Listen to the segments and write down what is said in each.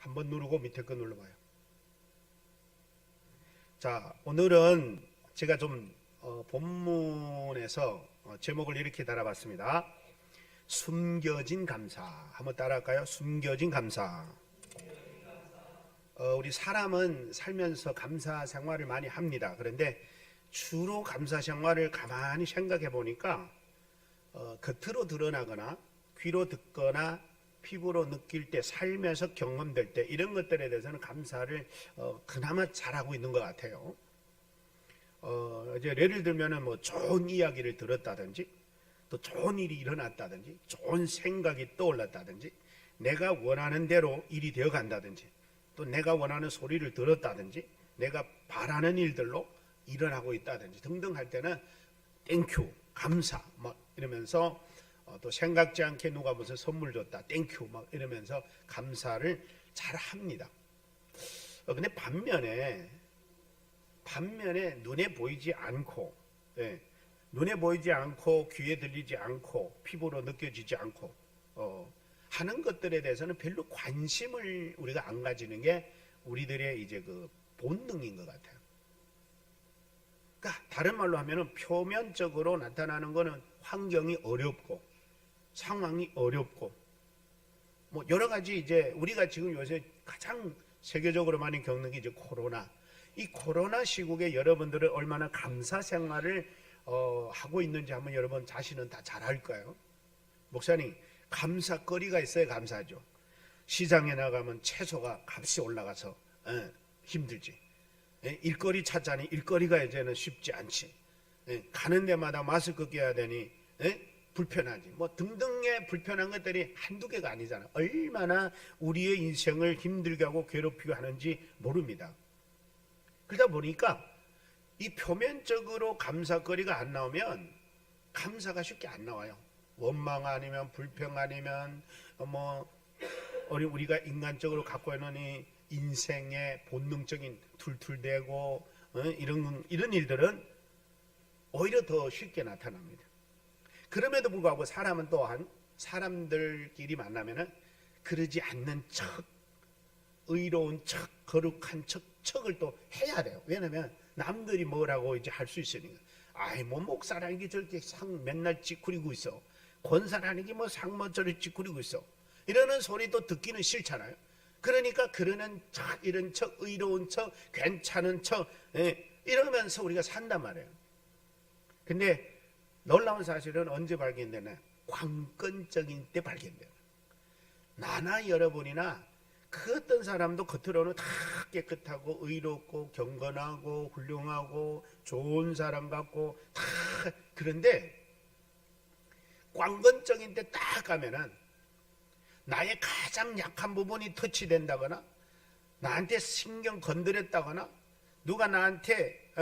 한번 누르고 밑에 거 눌러봐요. 자, 오늘은 제가 좀 본문에서 제목을 이렇게 달아봤습니다. 숨겨진 감사. 한번 따라할까요? 숨겨진 감사. 우리 사람은 살면서 감사 생활을 많이 합니다. 그런데 주로 감사 생활을 가만히 생각해 보니까 겉으로 드러나거나 귀로 듣거나 피부로 느낄 때, 살면서 경험될 때, 이런 것들에 대해서는 감사를 그나마 잘하고 있는 것 같아요. 이제 예를 들면은 뭐 좋은 이야기를 들었다든지, 또 좋은 일이 일어났다든지, 좋은 생각이 떠올랐다든지, 내가 원하는 대로 일이 되어 간다든지, 또 내가 원하는 소리를 들었다든지, 내가 바라는 일들로 일어나고 있다든지 등등 할 때는 땡큐, 감사 막 이러면서, 또 생각지 않게 누가 무슨 선물 줬다, 땡큐 막 이러면서 감사를 잘 합니다. 근데 반면에 눈에 보이지 않고, 눈에 보이지 않고, 귀에 들리지 않고, 피부로 느껴지지 않고 하는 것들에 대해서는 별로 관심을 우리가 안 가지는 게 우리들의 이제 그 본능인 것 같아요. 그러니까 다른 말로 하면은 표면적으로 나타나는 거는 환경이 어렵고, 상황이 어렵고, 뭐 여러 가지, 이제 우리가 지금 요새 가장 세계적으로 많이 겪는 게 이제 코로나. 이 코로나 시국에 여러분들은 얼마나 감사 생활을 하고 있는지 한번 여러분 자신은 다 잘 알까요? 목사님, 감사거리가 있어야 감사하죠. 시장에 나가면 채소가 값이 올라가서 힘들지. 일거리 찾자니 일거리가 이제는 쉽지 않지. 가는 데마다 마스크 껴야 되니 불편하지. 뭐 등등의 불편한 것들이 한두 개가 아니잖아. 얼마나 우리의 인생을 힘들게 하고 괴롭히고 하는지 모릅니다. 그러다 보니까 이 표면적으로 감사거리가 안 나오면 감사가 쉽게 안 나와요. 원망 아니면 불평 아니면 뭐 우리가 인간적으로 갖고 있는 이 인생의 본능적인 툴툴대고 이런 일들은 오히려 더 쉽게 나타납니다. 그럼에도 불구하고 사람은 또한 사람들끼리 만나면은 그러지 않는 척, 의로운 척, 거룩한 척을 또 해야 돼요. 왜냐면 남들이 뭐라고 이제 할 수 있으니까. 아이 뭐 목사라는 게 저렇게 상 맨날 찌푸리고 있어. 권사라는 게 뭐 상 뭐 저렇게 찌푸리고 있어. 이러는 소리도 듣기는 싫잖아요. 그러니까 그러는 척, 이런 척, 의로운 척, 괜찮은 척, 이러면서 우리가 산단 말이에요. 근데 놀라운 사실은 언제 발견되나? 관건적인 때 발견돼요. 나나 여러분이나 그 어떤 사람도 겉으로는 다 깨끗하고 의롭고 경건하고 훌륭하고 좋은 사람 같고 다, 그런데 관건적인 때 딱 가면은 나의 가장 약한 부분이 터치된다거나, 나한테 신경 건드렸다거나, 누가 나한테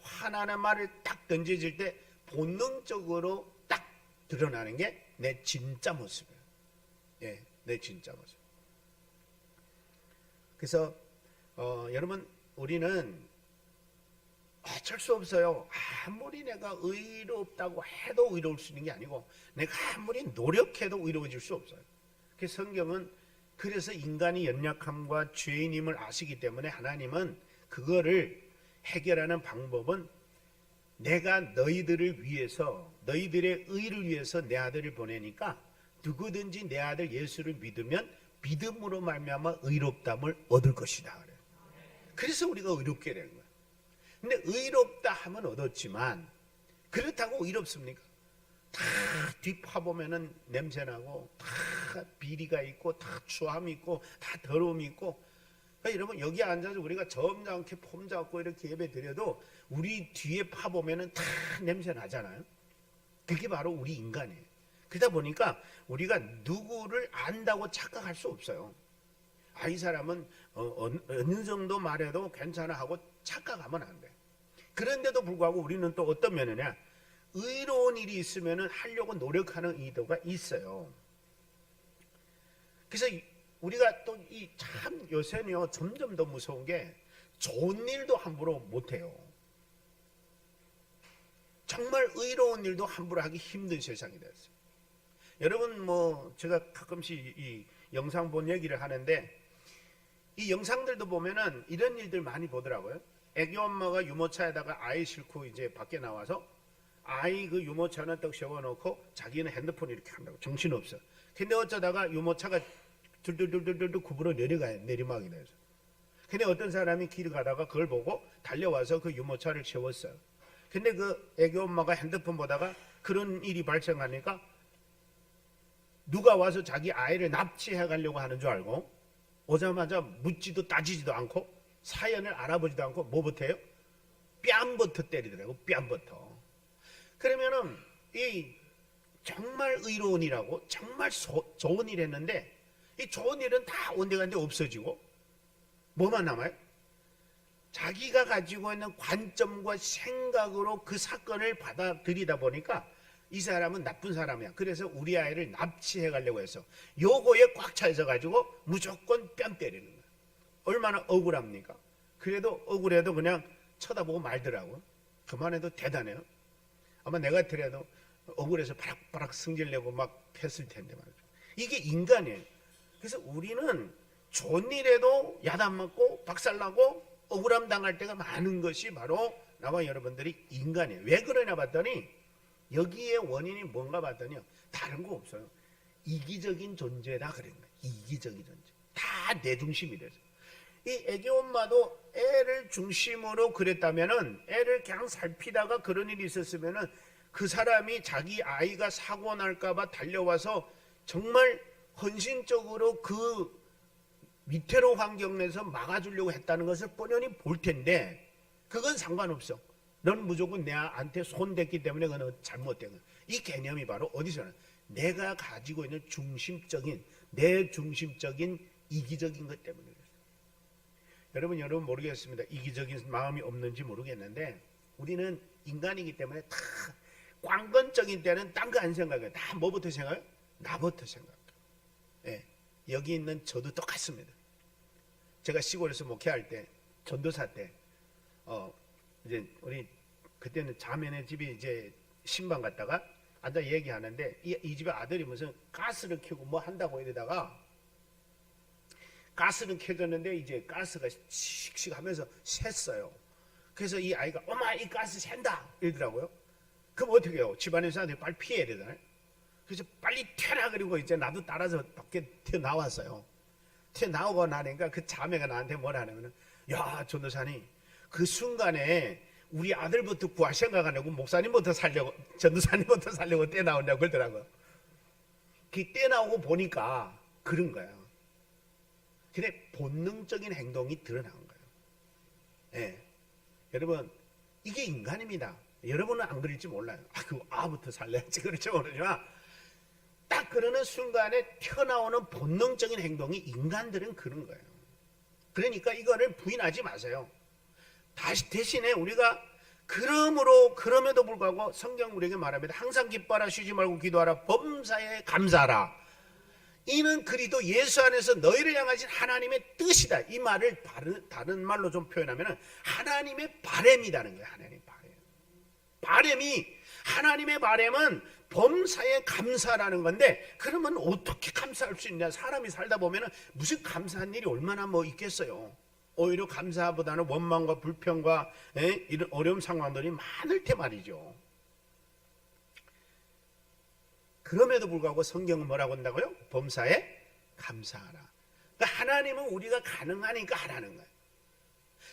화나는 말을 딱 던져질 때 본능적으로 딱 드러나는 게 내 진짜 모습이에요. 내 진짜 모습. 그래서 여러분, 우리는 어쩔 수 없어요. 아무리 내가 의롭다고 해도 의로울 수 있는 게 아니고, 내가 아무리 노력해도 의로워질 수 없어요. 그래서 성경은, 그래서 인간이 연약함과 죄인임을 아시기 때문에 하나님은 그거를 해결하는 방법은, 내가 너희들을 위해서, 너희들의 의를 위해서 내 아들을 보내니까 누구든지 내 아들 예수를 믿으면 믿음으로 말미암아 의롭담을 얻을 것이다. 그래서 우리가 의롭게 된 거예요. 근데 의롭다 하면 얻었지만, 그렇다고 의롭습니까? 다 뒷파보면은 냄새나고, 다 비리가 있고, 다 추함이 있고, 다 더러움이 있고. 그러니까 여러분, 여기 앉아서 우리가 점잖게 폼 잡고 이렇게 예배 드려도 우리 뒤에 파보면은 다 냄새 나잖아요. 그게 바로 우리 인간이에요. 그러다 보니까 우리가 누구를 안다고 착각할 수 없어요. 이 사람은 어느 정도 말해도 괜찮아 하고 착각하면 안 돼. 그런데도 불구하고 우리는 또 어떤 면이냐, 의로운 일이 있으면 하려고 노력하는 의도가 있어요. 그래서 우리가 또 이 참 요새는요, 점점 더 무서운 게 좋은 일도 함부로 못해요. 정말 의로운 일도 함부로 하기 힘든 세상이 됐어요. 여러분, 뭐 제가 가끔씩 이 영상 본 얘기를 하는데, 이 영상들도 보면은 이런 일들 많이 보더라고요. 애기 엄마가 유모차에다가 아이 싣고 이제 밖에 나와서 아이 그 유모차는 떡 세워놓고 자기는 핸드폰 이렇게 한다고 정신없어. 근데 어쩌다가 유모차가 둘둘둘둘둘 굽으로 내려가요. 내리막이 돼서. 근데 어떤 사람이 길 가다가 그걸 보고 달려와서 그 유모차를 세웠어요. 근데 그 애기 엄마가 핸드폰 보다가 그런 일이 발생하니까 누가 와서 자기 아이를 납치해 가려고 하는 줄 알고 오자마자 묻지도 따지지도 않고 사연을 알아보지도 않고 뭐부터 해요? 뺨부터 때리더라고. 뺨부터. 그러면은 이 정말 의로운 일하고 정말 좋은 일 했는데 이 좋은 일은 다 온데간데 없어지고 뭐만 남아요? 자기가 가지고 있는 관점과 생각으로 그 사건을 받아들이다 보니까 이 사람은 나쁜 사람이야. 그래서 우리 아이를 납치해 가려고 해서 요거에 꽉 차 있어 가지고 무조건 뺨 때리는 거야. 얼마나 억울합니까? 그래도 억울해도 그냥 쳐다보고 말더라고. 그만해도 대단해요. 아마 내가 같으려도 억울해서 바락바락 승질내고 막 했을 텐데 말이죠. 이게 인간이에요. 그래서 우리는 좋은 일에도 야단 맞고 박살나고 억울함 당할 때가 많은 것이 바로 나와 여러분들이 인간이에요. 왜 그러냐 봤더니 여기에 원인이 뭔가 봤더니 다른 거 없어요. 이기적인 존재다 그런 거예요. 이기적인 존재. 다 내 중심이 돼서. 이 애기 엄마도 애를 중심으로 그랬다면은 애를 그냥 살피다가 그런 일이 있었으면은 그 사람이 자기 아이가 사고 날까봐 달려와서 정말 헌신적으로 그 위태로 환경 내에서 막아주려고 했다는 것을 뻔히 볼 텐데 그건 상관없어. 넌 무조건 내한테 손댔기 때문에 그건 잘못된 거야. 이 개념이 바로 어디서는 내가 가지고 있는 중심적인 내 중심적인 이기적인 것 때문에 그래요. 여러분 모르겠습니다. 이기적인 마음이 없는지 모르겠는데 우리는 인간이기 때문에 다 관건적인 때는 딴 거 안 생각해요. 다 뭐부터 생각해요? 나부터 생각해요. 예, 여기 있는 저도 똑같습니다. 제가 시골에서 목회할 때 전도사 때 이제 우리 그때는 자매네 집이 이제 신방 갔다가 앉아 얘기하는데 이 집에 아들이 무슨 가스를 켜고 뭐 한다고 이러다가 가스는 켜졌는데 이제 가스가 씩씩 하면서 샜어요. 그래서 이 아이가 엄마 이 가스 샌다 이러더라고요. 그럼 어떻게 해요? 집안에 사람들이 빨리 피해야 되잖아요. 그래서 빨리 튀어나 그리고 이제 나도 따라서 밖에 튀어나왔어요. 튀어나오고 나니까 그 자매가 나한테 뭐라 하냐면 야 전도사님 그 순간에 우리 아들부터 구할 생각 안 하고 목사님부터 살려고 전도사님부터 살려고 떼나오냐고 그러더라고요. 그 떼나오고 보니까 그런 거예요. 근데 본능적인 행동이 드러난 거예요. 예. 여러분 이게 인간입니다. 여러분은 안 그럴지 몰라요. 그 아부터 살려야지 그렇지 모르지만 딱 그러는 순간에 튀어나오는 본능적인 행동이 인간들은 그런 거예요. 그러니까 이거를 부인하지 마세요. 대신에 우리가 그럼에도 불구하고 성경 우리에게 말합니다. 항상 기뻐하라 쉬지 말고 기도하라 범사에 감사하라. 이는 그리도 예수 안에서 너희를 향하신 하나님의 뜻이다. 이 말을 다른 말로 좀 표현하면 하나님의 바램이라는 거예요. 하나님의 바램이 하나님의 바램은 범사에 감사라는 건데 그러면 어떻게 감사할 수 있냐. 사람이 살다 보면 무슨 감사한 일이 얼마나 뭐 있겠어요. 오히려 감사보다는 원망과 불평과 이런 어려운 상황들이 많을 테 말이죠. 그럼에도 불구하고 성경은 뭐라고 한다고요? 범사에 감사하라. 그러니까 하나님은 우리가 가능하니까 하라는 거예요.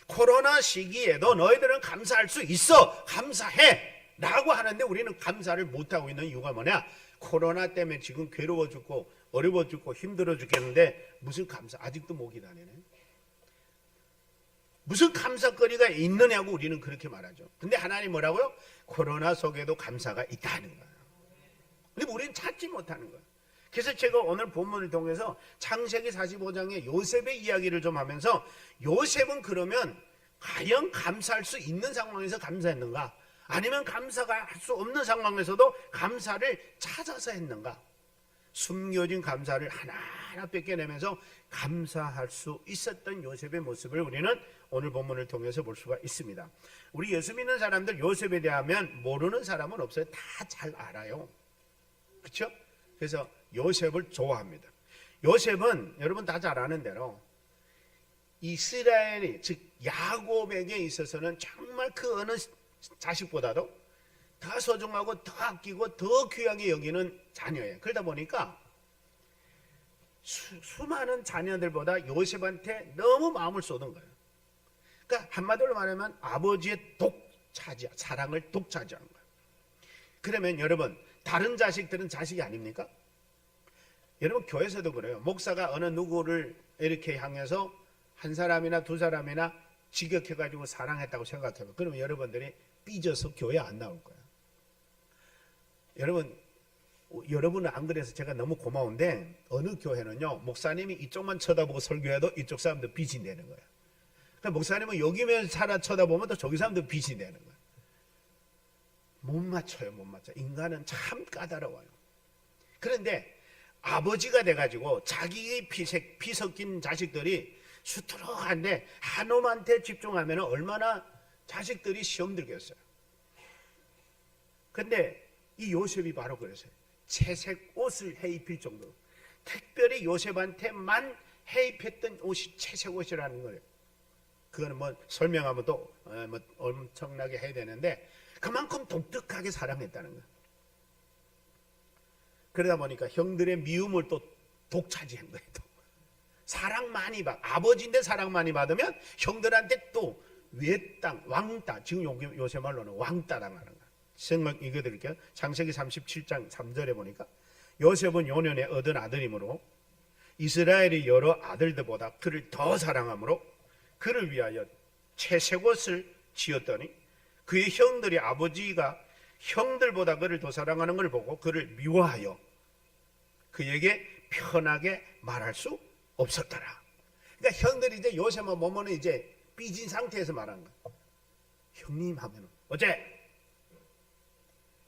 코로나 시기에도 너희들은 감사할 수 있어. 감사해. 라고 하는데 우리는 감사를 못하고 있는 이유가 뭐냐? 코로나 때문에 지금 괴로워 죽고 어려워 죽고 힘들어 죽겠는데 무슨 감사? 아직도 목이 다니네. 무슨 감사거리가 있느냐고 우리는 그렇게 말하죠. 근데 하나님 뭐라고요? 코로나 속에도 감사가 있다는 거예요. 근데 우리는 찾지 못하는 거예요. 그래서 제가 오늘 본문을 통해서 창세기 45장의 요셉의 이야기를 좀 하면서 요셉은 그러면 과연 감사할 수 있는 상황에서 감사했는가? 아니면 감사가 할 수 없는 상황에서도 감사를 찾아서 했는가? 숨겨진 감사를 하나하나 뺏겨내면서 감사할 수 있었던 요셉의 모습을 우리는 오늘 본문을 통해서 볼 수가 있습니다. 우리 예수 믿는 사람들 요셉에 대하면 모르는 사람은 없어요. 다 잘 알아요. 그렇죠? 그래서 요셉을 좋아합니다. 요셉은 여러분 다 잘 아는 대로 이스라엘이 즉 야곱에게 있어서는 정말 그 어느 자식보다도 더 소중하고 더 아끼고 더 귀하게 여기는 자녀예요. 그러다 보니까 수많은 자녀들보다 요셉한테 너무 마음을 쏟은 거예요. 그러니까 한마디로 말하면 아버지의 사랑을 독차지하는 거예요. 그러면 여러분, 다른 자식들은 자식이 아닙니까? 여러분, 교회에서도 그래요. 목사가 어느 누구를 이렇게 향해서 한 사람이나 두 사람이나 지격해가지고 사랑했다고 생각해요. 그러면 여러분들이 삐져서 교회 안 나올 거예요. 여러분은 안 그래서 제가 너무 고마운데, 어느 교회는요, 목사님이 이쪽만 쳐다보고 설교해도 이쪽 사람들 빛이 내는 거예요. 그러니까 목사님은 여기면 살아 쳐다보면 또 저기 사람들 빛이 내는 거예요. 못 맞춰요, 못 맞춰. 인간은 참 까다로워요. 그런데 아버지가 돼가지고 자기의 피 섞인 자식들이 수두룩한데 한 놈한테 집중하면 얼마나 자식들이 시험 들겠어요. 근데 이 요셉이 바로 그랬어요. 채색 옷을 해입힐 정도로, 특별히 요셉한테만 해입했던 옷이 채색 옷이라는 거예요. 그거는 뭐 설명하면 또 뭐 엄청나게 해야 되는데 그만큼 독특하게 사랑했다는 거예요. 그러다 보니까 형들의 미움을 또 독차지한 거예요. 또. 사랑 많이 아버지인데 사랑 많이 받으면 형들한테 또 외땅, 왕따, 지금 요새 말로는 왕따당하는 거예요. 성경 읽어드릴게요. 창세기 37장 3절에 보니까 요셉은 요년에 얻은 아들이므로 이스라엘의 여러 아들들보다 그를 더 사랑하므로 그를 위하여 채색옷을 지었더니 그의 형들이 아버지가 형들보다 그를 더 사랑하는 걸 보고 그를 미워하여 그에게 편하게 말할 수 없었더라. 그러니까 형들이 이제 요셉만 보면은 이제 삐진 상태에서 말하는 거야. 형님 하면은 어째?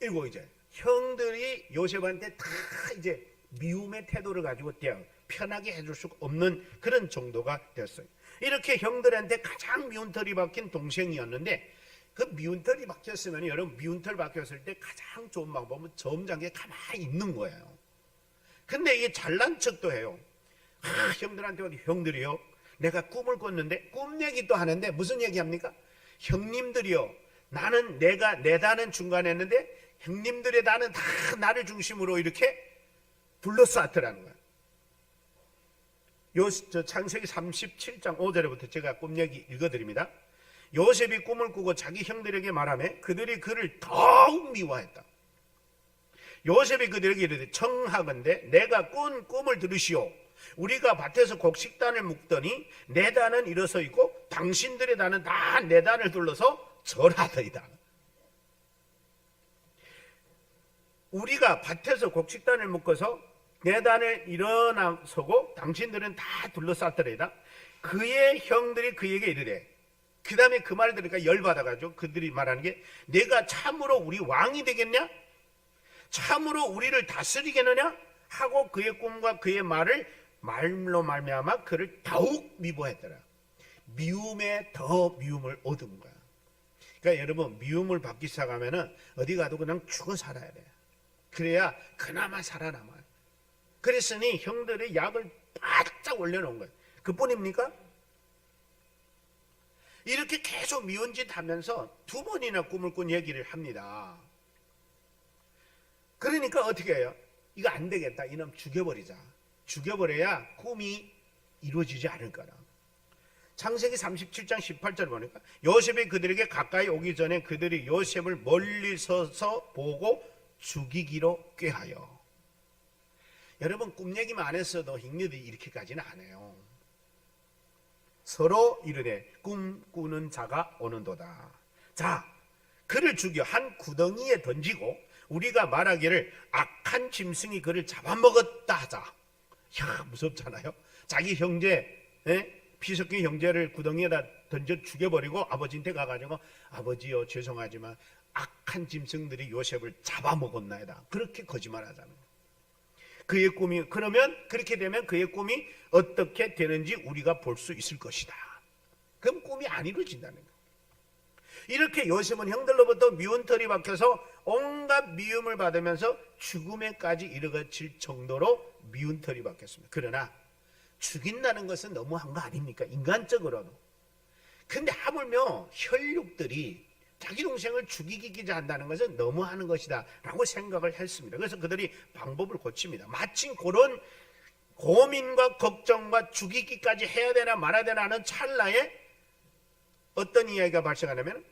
이거 이제 형들이 요셉한테 다 이제 미움의 태도를 가지고 편하게 해줄 수 없는 그런 정도가 됐어요. 이렇게 형들한테 가장 미운 털이 박힌 동생이었는데 그 미운 털이 박혔으면 여러분 미운 털 박혔을 때 가장 좋은 방법은 점잖게 가만히 있는 거예요. 근데 이게 잘난 척도 해요. 형들한테 어디 형들이요? 내가 꿈을 꿨는데 꿈 얘기 또 하는데 무슨 얘기 합니까? 형님들이요. 나는 내가 내 단은 중간에 했는데 형님들의 단은 다 나를 중심으로 이렇게 둘러쌌더라는 거예요. 창세기 37장 5절부터 제가 꿈 얘기 읽어드립니다. 요셉이 꿈을 꾸고 자기 형들에게 말하며 그들이 그를 더욱 미워했다. 요셉이 그들에게 이르되 청하건대 내가 꾼 꿈을 들으시오. 우리가 밭에서 곡식단을 묶더니 내 단은 일어서 있고 당신들의 단은 다 내 단을 둘러서 절하더이다. 우리가 밭에서 곡식단을 묶어서 내 단을 일어나서고 당신들은 다 둘러쌌더이다. 그의 형들이 그에게 이르되, 그 다음에 그 말을 들으니까 열받아가지고 그들이 말하는 게 내가 참으로 우리 왕이 되겠냐? 참으로 우리를 다스리겠느냐? 하고 그의 꿈과 그의 말로 말미암아 그를 더욱 미워했더라. 미움에 더 미움을 얻은 거야. 그러니까 여러분 미움을 받기 시작하면은 어디 가도 그냥 죽어 살아야 돼요. 그래야 그나마 살아남아요. 그랬으니 형들의 약을 바짝 올려놓은 거예요. 그뿐입니까? 이렇게 계속 미운 짓 하면서 두 번이나 꿈을 꾼 얘기를 합니다. 그러니까 어떻게 해요? 이거 안 되겠다. 이놈 죽여버리자. 죽여버려야 꿈이 이루어지지 않을 거라. 창세기 37장 18절 보니까 요셉이 그들에게 가까이 오기 전에 그들이 요셉을 멀리 서서 보고 죽이기로 꾀하여. 여러분 꿈 얘기만 안 했어도 형님들이 이렇게까지는 안 해요. 서로 이르되 꿈꾸는 자가 오는도다. 자, 그를 죽여 한 구덩이에 던지고 우리가 말하기를 악한 짐승이 그를 잡아먹었다 하자. 야, 무섭잖아요. 자기 형제, 피 섞인 형제를 구덩이에다 던져 죽여버리고 아버지한테 가가지고 아버지요 죄송하지만 악한 짐승들이 요셉을 잡아먹었나이다. 그렇게 거짓말하잖아요. 그의 꿈이 그러면 그렇게 되면 그의 꿈이 어떻게 되는지 우리가 볼 수 있을 것이다. 그럼 꿈이 안 이루어진다는 거예요. 이렇게 요셉은 형들로부터 미운 털이 박혀서 온갖 미움을 받으면서 죽음에까지 이르거칠 정도로 미운 털이 박혔습니다. 그러나 죽인다는 것은 너무한 거 아닙니까? 인간적으로도. 근데 하물며 혈육들이 자기 동생을 죽이기자 한다는 것은 너무하는 것이다 라고 생각을 했습니다. 그래서 그들이 방법을 고칩니다. 마침 그런 고민과 걱정과 죽이기까지 해야 되나 말아야 되나 하는 찰나에 어떤 이야기가 발생하냐면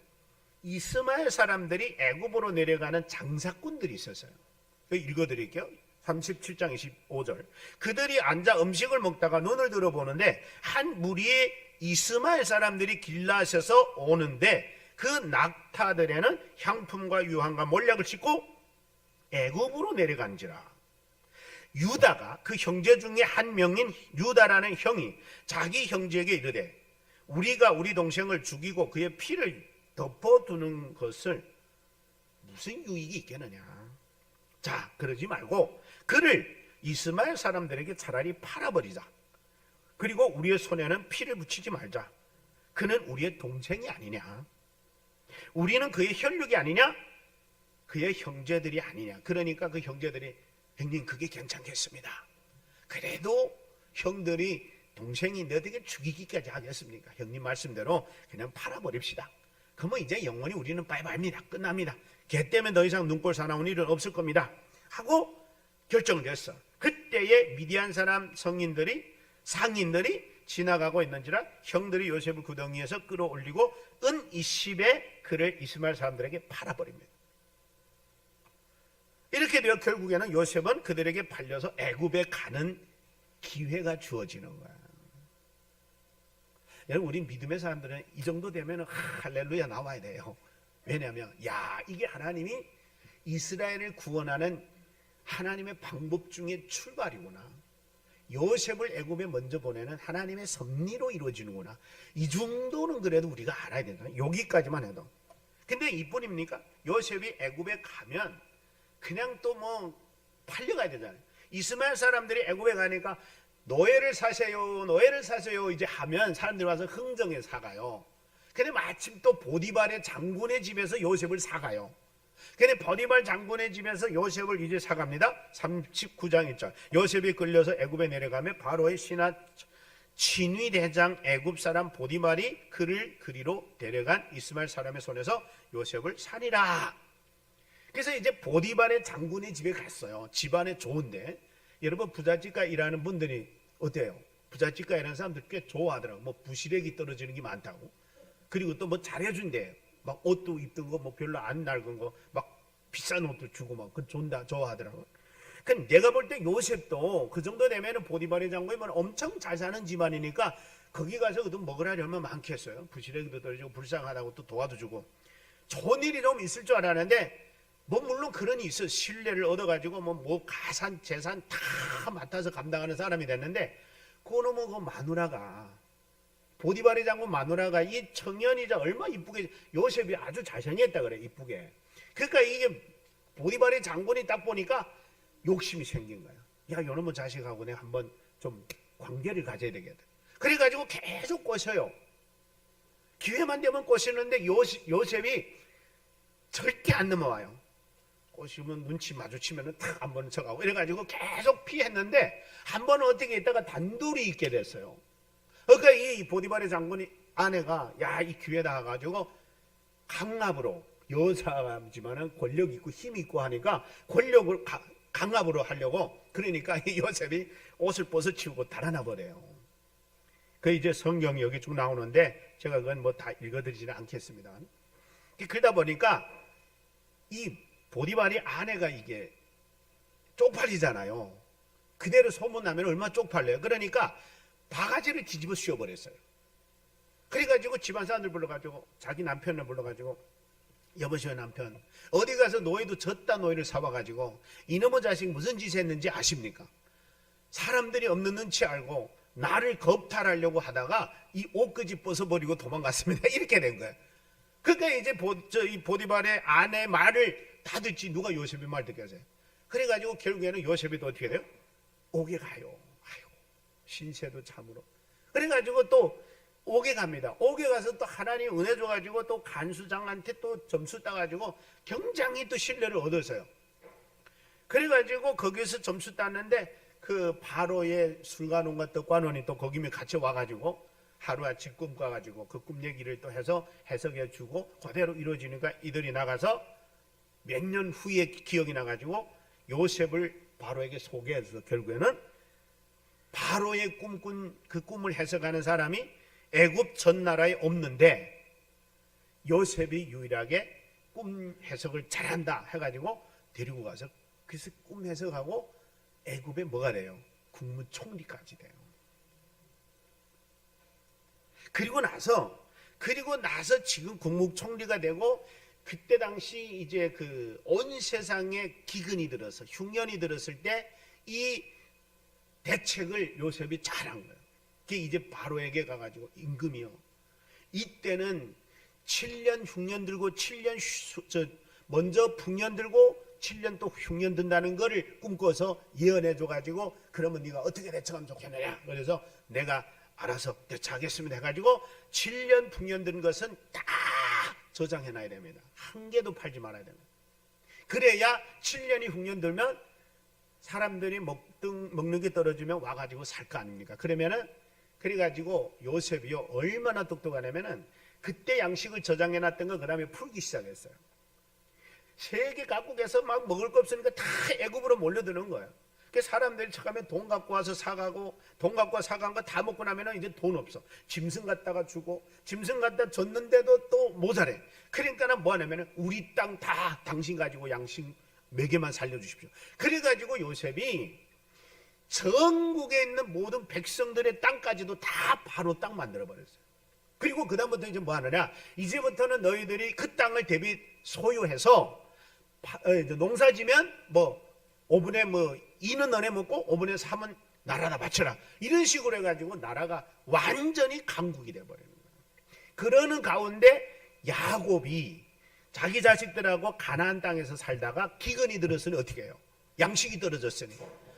이스마엘 사람들이 애굽으로 내려가는 장사꾼들이 있었어요. 읽어드릴게요. 37장 25절. 그들이 앉아 음식을 먹다가 눈을 들어보는데 한 무리의 이스마엘 사람들이 길라앗에서 오는데 그 낙타들에는 향품과 유황과 몰약을 싣고 애굽으로 내려간지라. 유다가 그 형제 중에 한 명인 유다라는 형이 자기 형제에게 이르되 우리가 우리 동생을 죽이고 그의 피를 덮어두는 것을 무슨 유익이 있겠느냐. 자, 그러지 말고 그를 이스마엘 사람들에게 차라리 팔아버리자. 그리고 우리의 손에는 피를 묻히지 말자. 그는 우리의 동생이 아니냐. 우리는 그의 혈육이 아니냐. 그의 형제들이 아니냐. 그러니까 그 형제들이 형님 그게 괜찮겠습니다. 그래도 형들이 동생인데 어떻게 죽이기까지 하겠습니까? 형님 말씀대로 그냥 팔아버립시다. 그러면 이제 영원히 우리는 빠이빠이입니다. 끝납니다. 걔 때문에 더 이상 눈꼴 사나운 일은 없을 겁니다. 하고 결정을 했어. 그때에 미디안 사람 상인들이 지나가고 있는지라 형들이 요셉을 구덩이에서 끌어올리고 은 20에 그를 이스마엘 사람들에게 팔아버립니다. 이렇게 되어 결국에는 요셉은 그들에게 팔려서 애굽에 가는 기회가 주어지는 거야. 여러분, 우리 믿음의 사람들은 이 정도 되면 할렐루야 나와야 돼요. 왜냐하면 이게 하나님이 이스라엘을 구원하는 하나님의 방법 중에 출발이구나. 요셉을 애굽에 먼저 보내는 하나님의 섭리로 이루어지는구나. 이 정도는 그래도 우리가 알아야 된다. 여기까지만 해도. 근데 이뿐입니까? 요셉이 애굽에 가면 그냥 또 뭐 팔려가야 되잖아요. 이스마엘 사람들이 애굽에 가니까 노예를 사세요 이제 하면 사람들이 와서 흥정해 사가요. 근데 마침 또 보디발의 장군의 집에서 요셉을 사가요. 근데 보디발 장군의 집에서 요셉을 이제 사갑니다. 39장 있죠. 요셉이 끌려서 애굽에 내려가며 바로의 신하 친위 대장 애굽 사람 보디발이 그를 그리로 데려간 이스마엘 사람의 손에서 요셉을 사리라. 그래서 이제 보디발의 장군의 집에 갔어요. 집안에 좋은데 여러분 부잣집가 일하는 분들이 어때요? 부잣집가 일하는 사람들 꽤 좋아하더라고. 뭐 부시래기 떨어지는 게 많다고. 그리고 또 뭐 잘해준대. 막 옷도 입던 거 뭐 별로 안 낡은 거 막 비싼 옷도 주고 막 그 좋아하더라고. 그 내가 볼 때 요셉도 그 정도 되면은 보디발의 장군이 엄청 잘 사는 집안이니까 거기 가서 얻은 먹으라면 많겠어요. 부시래기도 떨어지고 불쌍하다고 또 도와도 주고 좋은 일이 좀 있을 줄 알았는데 뭐 물론 그런 일이 있어. 신뢰를 얻어가지고 뭐 가산 재산 다 맡아서 감당하는 사람이 됐는데 그놈의 그 마누라가 보디발의 장군 마누라가 이 청년이자 얼마 이쁘게 요셉이 아주 잘생겼다 그래. 이쁘게. 그러니까 이게 보디발의 장군이 딱 보니까 욕심이 생긴 거야. 야, 요놈의 자식하고 내가 한번 좀 관계를 가져야 되겠다. 그래가지고 계속 꼬셔요. 기회만 되면 꼬시는데 요셉이 절대 안 넘어와요. 꼬시면 눈치 마주치면 탁 한 번 쳐가고 이래가지고 계속 피했는데 한 번은 어떻게 있다가 단둘이 있게 됐어요. 그러니까 이 보디발의 장군이 아내가 이 기회다 해가지고 강압으로 여자지만은 권력 있고 힘 있고 하니까 권력을 강압으로 하려고 그러니까 이 요셉이 옷을 벗어치우고 달아나 버려요. 그 이제 성경이 여기 쭉 나오는데 제가 그건 뭐 다 읽어드리지는 않겠습니다. 그러다 보니까 이 보디발이 아내가 이게 쪽팔리잖아요. 그대로 소문나면 얼마나 쪽팔려요. 그러니까 바가지를 뒤집어 씌워버렸어요. 그래가지고 집안 사람들 불러가지고 자기 남편을 불러가지고 여보시오 남편 어디 가서 노예도 젖다 노예를 사와가지고 이놈의 자식 무슨 짓 했는지 아십니까? 사람들이 없는 눈치 알고 나를 겁탈하려고 하다가 이 옷까지 벗어버리고 도망갔습니다. 이렇게 된 거예요. 그러니까 이제 이 보디발의 아내 말을 다 듣지 누가 요셉의 말 듣겠어요. 그래가지고 결국에는 요셉이 또 어떻게 돼요? 옥에 가요. 아이고 신세도 참으로. 그래가지고 또 옥에 갑니다. 옥에 가서 또 하나님 은혜 줘가지고 또 간수장한테 또 점수 따가지고 굉장히 또 신뢰를 얻었어요. 그래가지고 거기서 점수 땄는데 그 바로의 술과 논과 떡과 논이 또 거기면 같이 와가지고 하루아침 꿈 꿔가지고 그 꿈 얘기를 또 해서 해석해 주고 그대로 이루어지니까 이들이 나가서 몇 년 후에 기억이 나가지고 요셉을 바로에게 소개해서 결국에는 바로의 꿈꾼 그 꿈을 해석하는 사람이 애굽 전 나라에 없는데 요셉이 유일하게 꿈 해석을 잘한다 해가지고 데리고 가서 그래서 꿈 해석하고 애굽에 뭐가 돼요? 국무총리까지 돼요. 그리고 나서 지금 국무총리가 되고 그때 당시 이제 그 온 세상에 기근이 들어서 흉년이 들었을 때 이 대책을 요셉이 잘한 거예요. 그게 이제 바로에게 가가지고 임금이요. 이때는 7년 흉년 들고 7년 먼저 풍년 들고 7년 또 흉년 든다는 거를 꿈꿔서 예언해 줘가지고 그러면 네가 어떻게 대처하면 좋겠느냐. 그래서 내가 알아서 대처하겠습니다 해가지고 7년 풍년 든 것은 다 저장해놔야 됩니다. 한 개도 팔지 말아야 됩니다. 그래야 7년이 흉년 들면 사람들이 먹는 게 떨어지면 와가지고 살 거 아닙니까? 그래가지고 요셉이요 얼마나 똑똑하냐면은 그때 양식을 저장해놨던 거 그 다음에 풀기 시작했어요. 세계 각국에서 막 먹을 거 없으니까 다 애굽으로 몰려드는 거예요. 그래서 사람들이 처음에 돈 갖고 와서 사가고 돈 갖고 와서 사간 거 다 먹고 나면은 이제 돈 없어. 짐승 갖다가 주고 짐승 갖다 줬는데도 또 모자래. 그러니까는 뭐 하냐면은 우리 땅 다 당신 가지고 양식 몇 개만 살려주십시오. 그래가지고 요셉이 전국에 있는 모든 백성들의 땅까지도 다 바로 땅 만들어버렸어요. 그리고 그 다음부터 이제 뭐 하느냐, 이제부터는 너희들이 그 땅을 대비 소유해서 농사지면 뭐 5분의 2는 너네 먹고 5분의 3은 나라다 바쳐라. 이런 식으로 해가지고 나라가 완전히 강국이 돼버리는 거예요. 그러는 가운데 야곱이 자기 자식들하고 가나안 땅에서 살다가 기근이 들었으니 어떻게 해요? 양식이 떨어졌으니.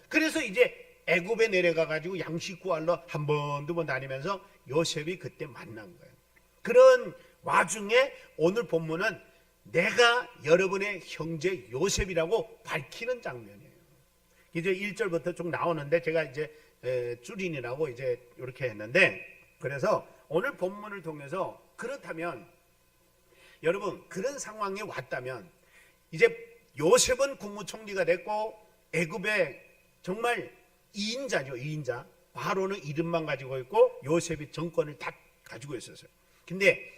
그래서 이제 애굽에 내려가가지고 양식 구하러 한 번, 두 번 다니면서 요셉이 그때 만난 거예요. 그런 와중에 오늘 본문은 내가 여러분의 형제 요셉이라고 밝히는 장면이에요. 이제 1절부터 쭉 나오는데 제가 이제 줄인이라고 이제 이렇게 했는데, 그래서 오늘 본문을 통해서 그렇다면 여러분 그런 상황에 왔다면 이제 요셉은 국무총리가 됐고 애굽의 정말 2인자죠. 2인자. 바로는 이름만 가지고 있고 요셉이 정권을 다 가지고 있었어요. 근데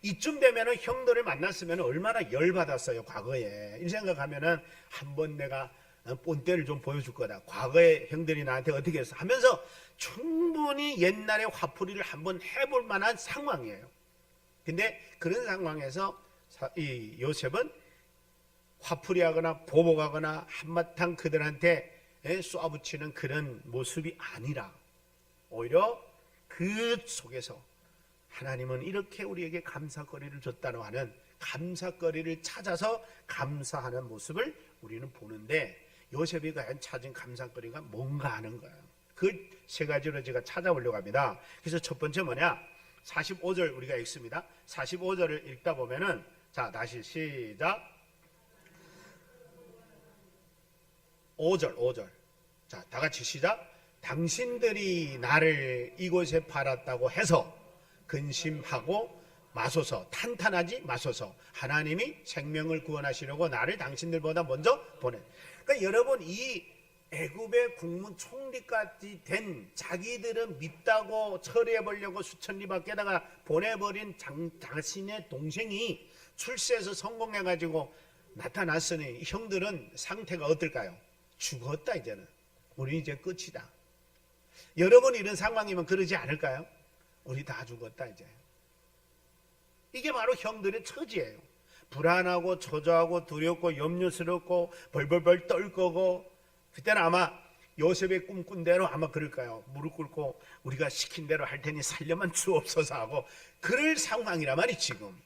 이쯤 되면은 형들을 만났으면 얼마나 열받았어요. 과거에 이 생각하면은 한번 내가 본때를 좀 보여줄 거다. 과거에 형들이 나한테 어떻게 했어 하면서 충분히 옛날의 화풀이를 한번 해볼 만한 상황이에요. 근데 그런 상황에서 이 요셉은 화풀이하거나 보복하거나 한바탕 그들한테 쏘아붙이는 그런 모습이 아니라 오히려 그 속에서 하나님은 이렇게 우리에게 감사거리를 줬다고 하는 감사거리를 찾아서 감사하는 모습을 우리는 보는데, 요셉이 과연 찾은 감사거리가 뭔가 하는 거예요. 그 세 가지로 제가 찾아보려고 합니다. 그래서 첫 번째 뭐냐, 45절 우리가 읽습니다. 45절을 읽다 보면은, 자 다시 시작. 5절. 자, 다 같이 시작. 당신들이 나를 이곳에 팔았다고 해서 근심하고 마소서, 탄탄하지 마소서. 하나님이 생명을 구원하시려고 나를 당신들보다 먼저 보내. 그러니까 여러분, 이 애굽의 국무총리까지 된 자기들은 밉다고 처리해보려고 수천 리 밖에다가 보내버린 자신의 동생이 출세해서 성공해가지고 나타났으니 형들은 상태가 어떨까요? 죽었다. 이제는 우리 이제 끝이다. 여러분 이런 상황이면 그러지 않을까요? 우리 다 죽었다 이제. 이게 바로 형들의 처지예요. 불안하고 초조하고 두렵고 염려스럽고 벌벌벌 떨 거고, 그때는 아마 요셉의 꿈꾼 대로 아마 그럴까요? 무릎 꿇고 우리가 시킨 대로 할 테니 살려만 주옵소서 하고 그럴 상황이란 말이 지금.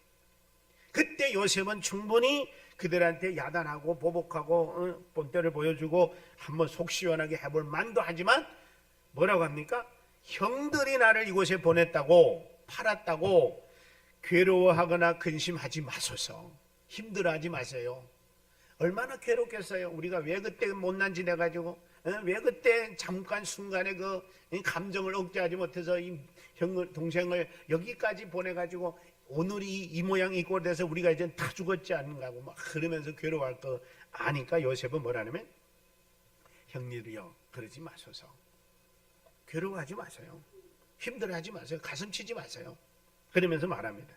그때 요셉은 충분히 그들한테 야단하고 보복하고 본때를 보여주고 한번 속 시원하게 해볼 만도 하지만 뭐라고 합니까? 형들이 나를 이곳에 보냈다고, 팔았다고 괴로워하거나 근심하지 마소서. 힘들어하지 마세요. 얼마나 괴롭겠어요. 우리가 왜 그때 못난 짓 해가지고 왜 그때 잠깐 순간에 그 감정을 억제하지 못해서 이 형 동생을 여기까지 보내가지고 오늘이 이 모양 이 꼴 돼서 우리가 이제 다 죽었지 않는가 하고 막 그러면서 괴로워할 거 아니까 요셉은 뭐라냐면 형님이요 그러지 마소서, 괴로워하지 마세요, 힘들어하지 마세요, 가슴 치지 마세요. 그러면서 말합니다.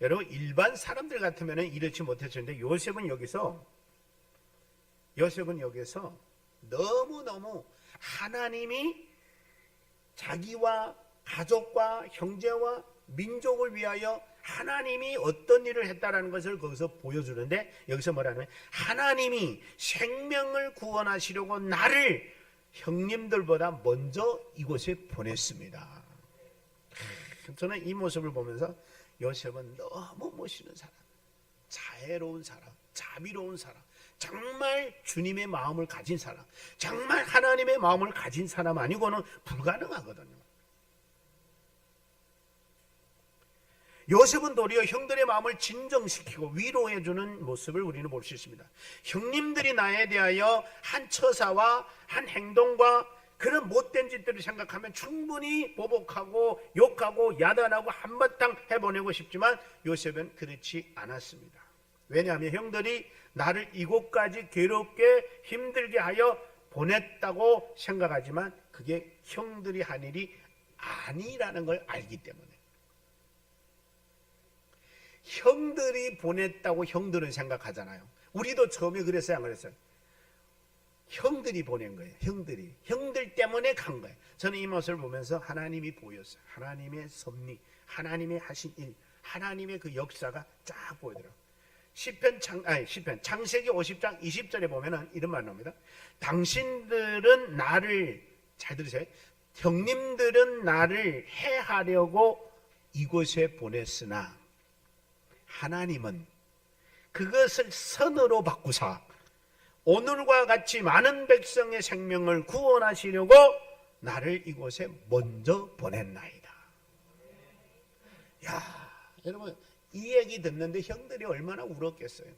여러분 일반 사람들 같으면 이렇지 못했는데 요셉은 여기서 너무너무 하나님이 자기와 가족과 형제와 민족을 위하여 하나님이 어떤 일을 했다라는 것을 거기서 보여주는데, 여기서 뭐라냐면 하나님이 생명을 구원하시려고 나를 형님들보다 먼저 이곳에 보냈습니다. 저는 이 모습을 보면서 요셉은 너무 멋있는 사람, 자애로운 사람, 자비로운 사람, 정말 주님의 마음을 가진 사람, 정말 하나님의 마음을 가진 사람 아니고는 불가능하거든요. 요셉은 도리어 형들의 마음을 진정시키고 위로해주는 모습을 우리는 볼 수 있습니다. 형님들이 나에 대하여 한 처사와 한 행동과 그런 못된 짓들을 생각하면 충분히 보복하고 욕하고 야단하고 한바탕 해보내고 싶지만 요셉은 그렇지 않았습니다. 왜냐하면 형들이 나를 이곳까지 괴롭게 힘들게 하여 보냈다고 생각하지만 그게 형들이 한 일이 아니라는 걸 알기 때문에, 형들이 보냈다고 형들은 생각하잖아요. 우리도 처음에 그랬어요, 안 그랬어요? 형들이 보낸 거예요. 형들 때문에 간 거예요. 저는 이 모습을 보면서 하나님이 보였어요. 하나님의 섭리, 하나님의 하신 일, 하나님의 그 역사가 쫙 보이더라고요. 시편 창세기 50장 20절에 보면은 이런 말 나옵니다. 당신들은 나를, 잘 들으세요, 형님들은 나를 해하려고 이곳에 보냈으나 하나님은 그것을 선으로 바꾸사 오늘과 같이 많은 백성의 생명을 구원하시려고 나를 이곳에 먼저 보냈나이다. 야, 여러분 이 얘기 듣는데 형들이 얼마나 울었겠어요.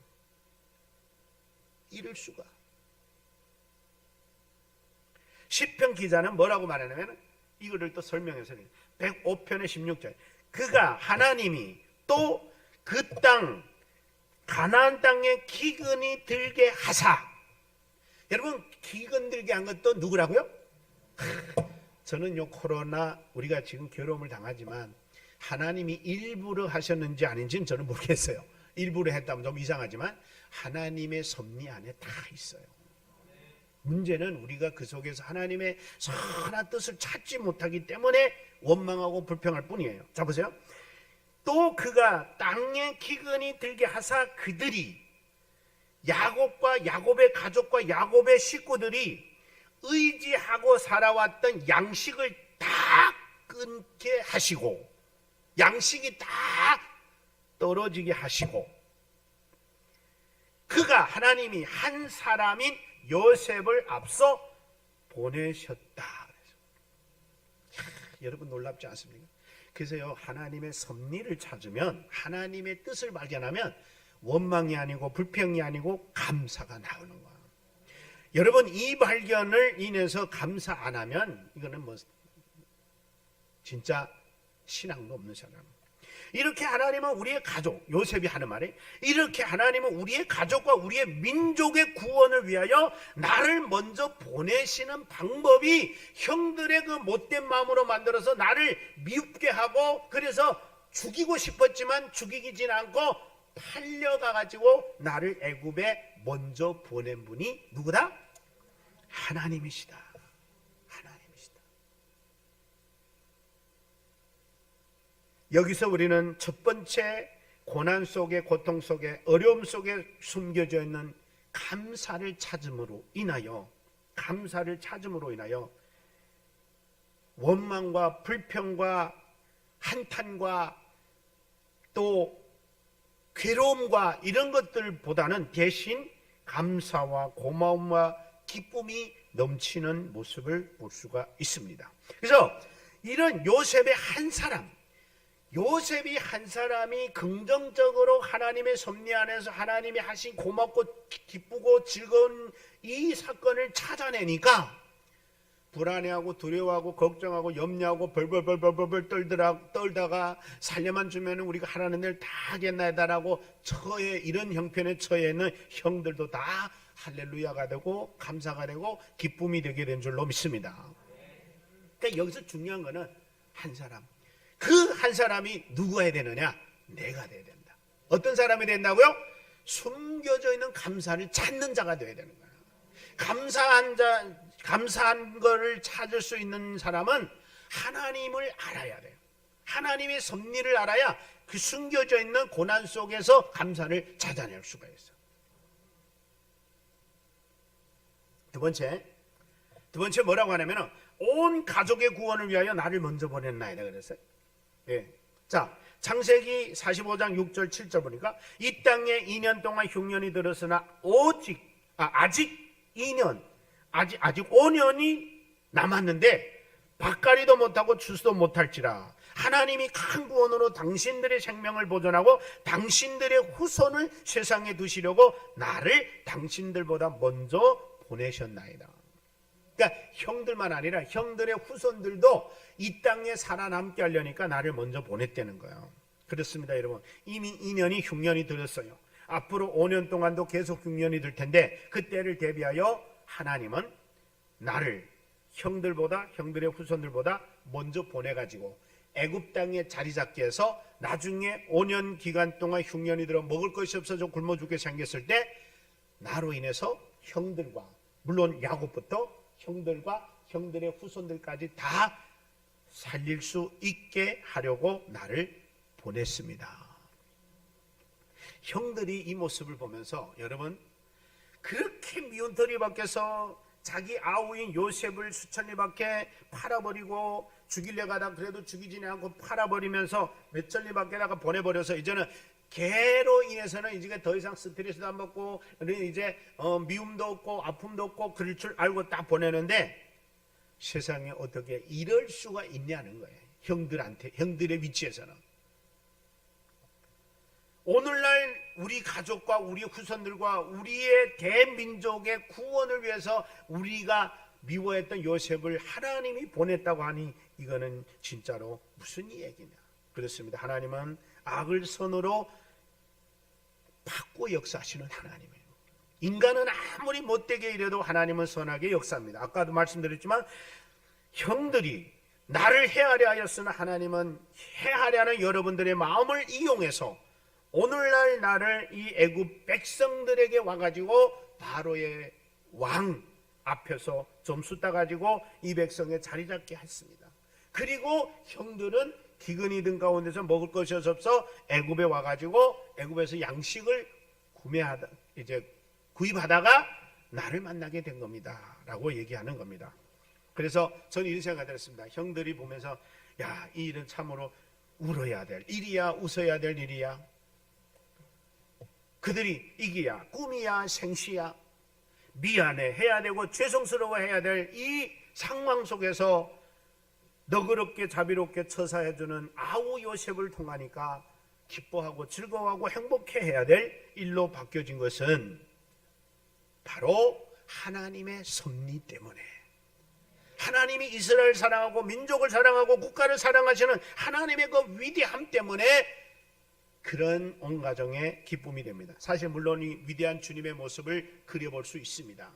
이럴 수가. 시편 기자는 뭐라고 말하냐면 이거를 또 설명해서 105편의 16절, 그가 하나님이 또 그 땅 가나안 땅에 기근이 들게 하사. 여러분 기근 들게 한 것도 누구라고요? 저는 요 코로나 우리가 지금 괴로움을 당하지만 하나님이 일부러 하셨는지 아닌지는 저는 모르겠어요. 일부러 했다면 좀 이상하지만 하나님의 섭리 안에 다 있어요. 문제는 우리가 그 속에서 하나님의 선한 뜻을 찾지 못하기 때문에 원망하고 불평할 뿐이에요. 자 보세요. 또 그가 땅에 기근이 들게 하사 그들이, 야곱과 야곱의 가족과 야곱의 식구들이 의지하고 살아왔던 양식을 다 끊게 하시고, 양식이 다 떨어지게 하시고, 그가 하나님이 한 사람인 요셉을 앞서 보내셨다. 여러분 놀랍지 않습니까? 그래서요, 하나님의 섭리를 찾으면, 하나님의 뜻을 발견하면 원망이 아니고 불평이 아니고 감사가 나오는 거예요. 여러분 이 발견을 인해서 감사 안 하면 이거는 뭐 진짜 신앙도 없는 사람. 이렇게 하나님은 우리의 가족, 요셉이 하는 말이, 이렇게 하나님은 우리의 가족과 우리의 민족의 구원을 위하여 나를 먼저 보내시는 방법이 형들의 그 못된 마음으로 만들어서 나를 미흡게 하고, 그래서 죽이고 싶었지만 죽이진 않고 팔려가가지고 나를 애굽에 먼저 보낸 분이 누구다? 하나님이시다. 여기서 우리는 첫 번째 고난 속에, 고통 속에, 어려움 속에 숨겨져 있는 감사를 찾음으로 인하여 원망과 불평과 한탄과 또 괴로움과 이런 것들보다는 대신 감사와 고마움과 기쁨이 넘치는 모습을 볼 수가 있습니다. 그래서 이런 요셉이 한 사람이 긍정적으로 하나님의 섭리 안에서 하나님이 하신 고맙고 기쁘고 즐거운 이 사건을 찾아내니까 불안해하고 두려워하고 걱정하고 염려하고 벌벌벌벌벌 떨다가 살려만 주면 우리가 하라는 일 다 하겠나이다라고 이런 형편에 처해 있는 형들도 다 할렐루야가 되고 감사가 되고 기쁨이 되게 된 줄로 믿습니다. 그러니까 여기서 중요한 거는 한 사람, 그 한 사람이 누구가 되느냐? 내가 돼야 된다. 어떤 사람이 된다고요? 숨겨져 있는 감사를 찾는 자가 되어야 되는 거야. 감사한 거를 찾을 수 있는 사람은 하나님을 알아야 돼요. 하나님의 섭리를 알아야 그 숨겨져 있는 고난 속에서 감사를 찾아낼 수가 있어. 두 번째 뭐라고 하냐면 온 가족의 구원을 위하여 나를 먼저 보냈나이다 그랬어요. 예. 자, 창세기 45장 6절 7절 보니까 이 땅에 2년 동안 흉년이 들었으나 아직 5년이 남았는데 밭가리도 못하고 추수도 못할지라 하나님이 큰 구원으로 당신들의 생명을 보존하고 당신들의 후손을 세상에 두시려고 나를 당신들보다 먼저 보내셨나이다. 그러니까 형들만 아니라 형들의 후손들도 이 땅에 살아남게 하려니까 나를 먼저 보냈다는 거예요. 그렇습니다, 여러분. 이미 2년이 흉년이 들었어요. 앞으로 5년 동안도 계속 흉년이 들 텐데 그때를 대비하여 하나님은 나를 형들의 후손들보다 먼저 보내가지고 애굽 땅에 자리 잡게 해서 나중에 5년 기간 동안 흉년이 들어 먹을 것이 없어져 굶어 죽게 생겼을 때 나로 인해서 형들과 물론 야곱부터 형들과 형들의 후손들까지 다 살릴 수 있게 하려고 나를 보냈습니다. 형들이 이 모습을 보면서 여러분 그렇게 미운 터리 밖에서 자기 아우인 요셉을 수천리 밖에 팔아버리고 죽이려고 하다 그래도 죽이지는 않고 팔아버리면서 몇 천리 밖에다가 보내버려서 이제는 개로 인해서는 이제 더 이상 스트레스도 안 받고 이제 미움도 없고 아픔도 없고 그럴 줄 알고 딱 보내는데 세상에 어떻게 이럴 수가 있냐는 거예요. 형들의 위치에서는. 오늘날 우리 가족과 우리 후손들과 우리의 대민족의 구원을 위해서 우리가 미워했던 요셉을 하나님이 보냈다고 하니 이거는 진짜로 무슨 얘기냐. 그렇습니다. 하나님은 악을 선으로 바꿔 역사하시는 하나님이에요. 인간은 아무리 못되게 이래도 하나님은 선하게 역사합니다. 아까도 말씀드렸지만 형들이 나를 해하려 하였으나 하나님은 해하려는 여러분들의 마음을 이용해서 오늘날 나를 이 애굽 백성들에게 와가지고 바로의 왕 앞에서 점수 따가지고 이 백성에 자리 잡게 했습니다. 그리고 형들은 기근이 든 가운데서 먹을 것이 없어 애굽에 와가지고 애굽에서 양식을 구입하다가 나를 만나게 된 겁니다라고 얘기하는 겁니다. 그래서 저는 이런 생각을 했습니다. 형들이 보면서 야, 이 일은 참으로 울어야 될 일이야, 웃어야 될 일이야. 그들이 이기야 꿈이야 생시야 미안해 해야 되고 죄송스러워 해야 될 이 상황 속에서 너그럽게 자비롭게 처사해주는 아우 요셉을 통하니까 기뻐하고 즐거워하고 행복해 해야 될 일로 바뀌어진 것은 바로 하나님의 섭리 때문에, 하나님이 이스라엘 사랑하고 민족을 사랑하고 국가를 사랑하시는 하나님의 그 위대함 때문에 그런 온 가정의 기쁨이 됩니다. 사실 물론 이 위대한 주님의 모습을 그려볼 수 있습니다.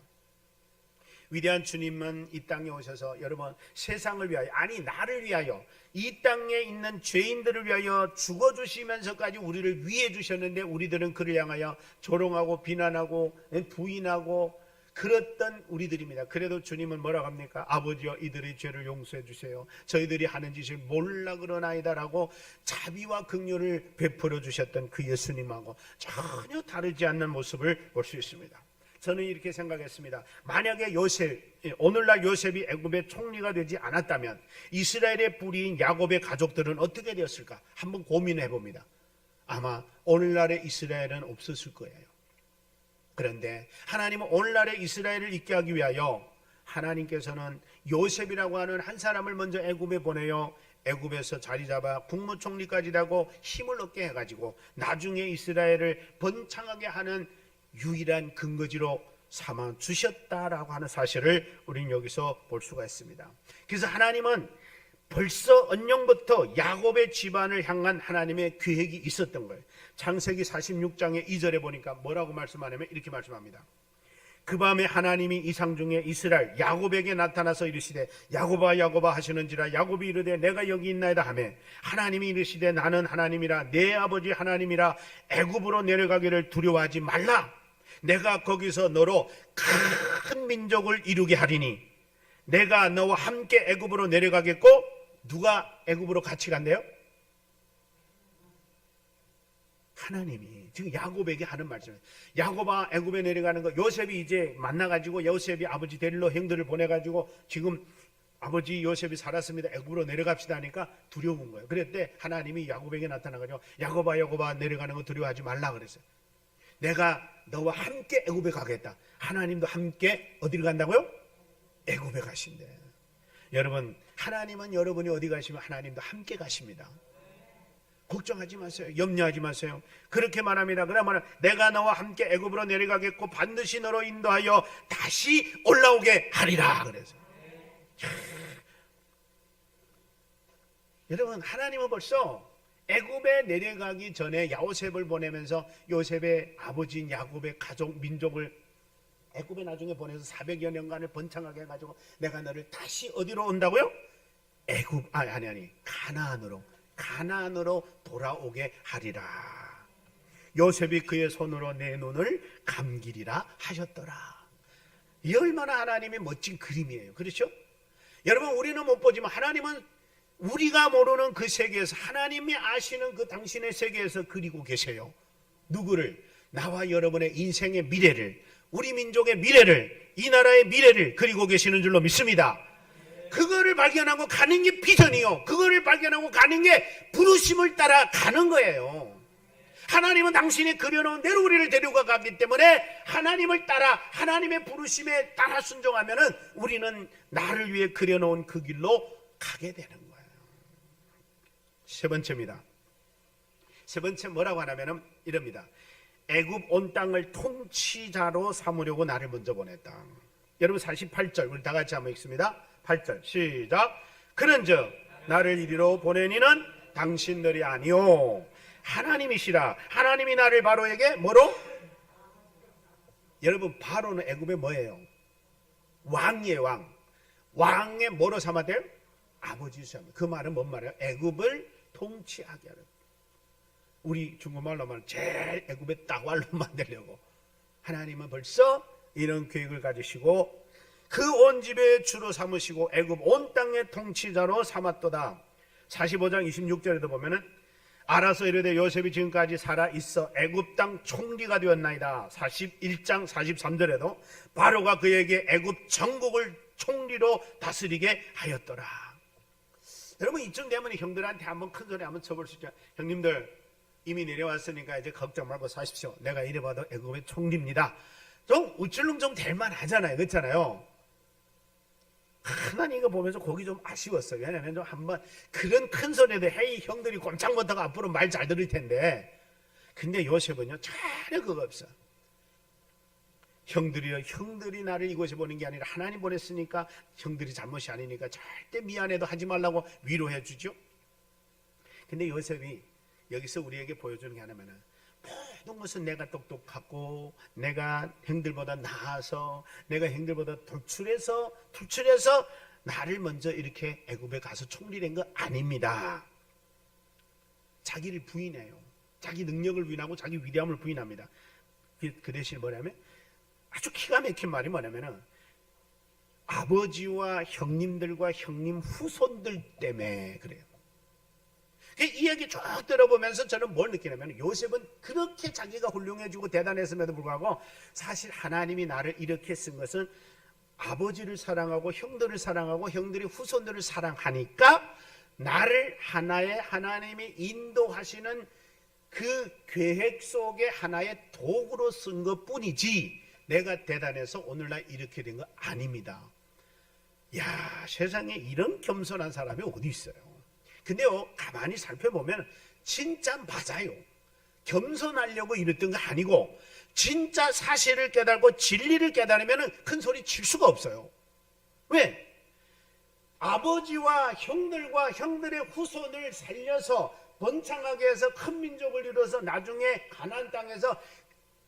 위대한 주님은 이 땅에 오셔서 여러분 세상을 위하여, 아니 나를 위하여, 이 땅에 있는 죄인들을 위하여 죽어주시면서까지 우리를 위해 주셨는데 우리들은 그를 향하여 조롱하고 비난하고 부인하고 그랬던 우리들입니다. 그래도 주님은 뭐라고 합니까? 아버지여 이들의 죄를 용서해 주세요. 저희들이 하는 짓을 몰라 그러나이다 라고 자비와 긍휼을 베풀어 주셨던 그 예수님하고 전혀 다르지 않는 모습을 볼 수 있습니다. 저는 이렇게 생각했습니다. 만약에 오늘날 요셉이 애굽의 총리가 되지 않았다면 이스라엘의 뿌리인 야곱의 가족들은 어떻게 되었을까? 한번 고민해 봅니다. 아마 오늘날의 이스라엘은 없었을 거예요. 그런데 하나님은 오늘날의 이스라엘을 있게 하기 위하여 하나님께서는 요셉이라고 하는 한 사람을 먼저 애굽에 보내요. 애굽에서 자리 잡아 국무총리까지 하고 힘을 얻게 해가지고 나중에 이스라엘을 번창하게 하는 유일한 근거지로 삼아 주셨다라고 하는 사실을 우리는 여기서 볼 수가 있습니다. 그래서 하나님은 벌써 언영부터 야곱의 집안을 향한 하나님의 계획이 있었던 거예요. 창세기 46장의 2절에 보니까 뭐라고 말씀하냐면 이렇게 말씀합니다. 그 밤에 하나님이 이상 중에 이스라엘 야곱에게 나타나서 이르시되 야곱아 야곱아 하시는지라 야곱이 이르되 내가 여기 있나이다 하며 하나님이 이르시되 나는 하나님이라 내 아버지 하나님이라 애굽으로 내려가기를 두려워하지 말라. 내가 거기서 너로 큰 민족을 이루게 하리니 내가 너와 함께 애굽으로 내려가겠고. 누가 애굽으로 같이 간대요? 하나님이 지금 야곱에게 하는 말씀이에요. 야곱아 애굽에 내려가는 거. 요셉이 이제 만나가지고 요셉이 아버지 데리러 형들을 보내가지고 지금 아버지 요셉이 살았습니다. 애굽으로 내려갑시다 하니까 두려운 거예요. 그랬대 하나님이 야곱에게 나타나가지고 야곱아 야곱아 내려가는 거 두려워하지 말라 그랬어요. 내가 너와 함께 애굽에 가겠다. 하나님도 함께 어디를 간다고요? 애굽에 가신대. 여러분 하나님은 여러분이 어디 가시면 하나님도 함께 가십니다. 걱정하지 마세요. 염려하지 마세요. 그렇게 말합니다. 그러면 내가 너와 함께 애굽으로 내려가겠고 반드시 너로 인도하여 다시 올라오게 하리라 그래서. 여러분 하나님은 벌써 애굽에 내려가기 전에 요셉을 보내면서 요셉의 아버지인 야곱의 가족 민족을 애굽에 나중에 보내서 400여 년간을 번창하게 해가지고 내가 너를 다시 어디로 온다고요? 애굽 아니 가나안으로 돌아오게 하리라. 요셉이 그의 손으로 내 눈을 감기리라 하셨더라. 이 얼마나 하나님의 멋진 그림이에요. 그렇죠? 여러분 우리는 못 보지만 하나님은 우리가 모르는 그 세계에서 하나님이 아시는 그 당신의 세계에서 그리고 계세요. 누구를? 나와 여러분의 인생의 미래를, 우리 민족의 미래를, 이 나라의 미래를 그리고 계시는 줄로 믿습니다. 그거를 발견하고 가는 게 비전이요. 그거를 발견하고 가는 게 부르심을 따라 가는 거예요. 하나님은 당신이 그려놓은 대로 우리를 데려가 가기 때문에 하나님을 따라 하나님의 부르심에 따라 순종하면은 우리는 나를 위해 그려놓은 그 길로 가게 되는 거예요. 세 번째입니다. 세 번째 뭐라고 하냐면은 이럽니다. 애굽 온 땅을 통치자로 삼으려고 나를 먼저 보냈다. 여러분 48절 우리 다 같이 한번 읽습니다. 8절 시작. 그런즉 나를 이리로 보내니는 당신들이 아니요 하나님이시라. 하나님이 나를 바로에게 뭐로? 여러분 바로는 애굽의 뭐예요? 왕이에요. 왕의 뭐로 삼아대요? 아버지 삼아. 그 말은 뭔 말이에요? 애굽을 통치하게 하는. 우리 중국말로 말하면 제일 애굽의 땅왈로 만들려고 하나님은 벌써 이런 계획을 가지시고 그 온 집의 주로 삼으시고 애굽 온 땅의 통치자로 삼았도다. 45장 26절에도 보면은 알아서 이르되 요셉이 지금까지 살아 있어 애굽 땅 총리가 되었나이다. 41장 43절에도 바로가 그에게 애굽 전국을 총리로 다스리게 하였더라. 여러분 이쯤 되면 형들한테 한번 큰 소리 한번 쳐볼 수 있죠. 형님들 이미 내려왔으니까 이제 걱정 말고 사십시오. 내가 이래봐도 애굽의 총리입니다. 좀 우쭐름 좀 될만 하잖아요. 그렇잖아요. 하나님 이거 보면서 거기 좀 아쉬웠어요. 왜냐하면 좀 한번 그런 큰 소리도 헤이 형들이 꼼짝 못하고 앞으로 말 잘 들을 텐데. 근데 요셉은요 전혀 그거 없어. 형들이 나를 이곳에 보낸 게 아니라 하나님 보냈으니까 형들이 잘못이 아니니까 절대 미안해도 하지 말라고 위로해 주죠. 근데 요셉이 여기서 우리에게 보여주는 게 하나면은 모든 것은 내가 똑똑하고 내가 형들보다 나아서 내가 형들보다 돌출해서 나를 먼저 이렇게 애굽에 가서 총리된 거 아닙니다. 자기를 부인해요. 자기 능력을 부인하고 자기 위대함을 부인합니다. 그 대신 뭐냐면 아주 기가 막힌 말이 뭐냐면은 아버지와 형님들과 형님 후손들 때문에 그래요. 이 얘기 쭉 들어보면서 저는 뭘 느끼냐면 요셉은 그렇게 자기가 훌륭해지고 대단했음에도 불구하고 사실 하나님이 나를 이렇게 쓴 것은 아버지를 사랑하고 형들을 사랑하고 형들이 후손들을 사랑하니까 나를 하나의 하나님이 인도하시는 그 계획 속에 하나의 도구로 쓴 것뿐이지 내가 대단해서 오늘날 이렇게 된 거 아닙니다. 야, 세상에 이런 겸손한 사람이 어디 있어요? 근데요 가만히 살펴보면 진짜 맞아요. 겸손하려고 이랬던 거 아니고 진짜 사실을 깨달고 진리를 깨달으면 큰 소리 칠 수가 없어요. 왜? 아버지와 형들과 형들의 후손을 살려서 번창하게 해서 큰 민족을 이뤄서 나중에 가나안 땅에서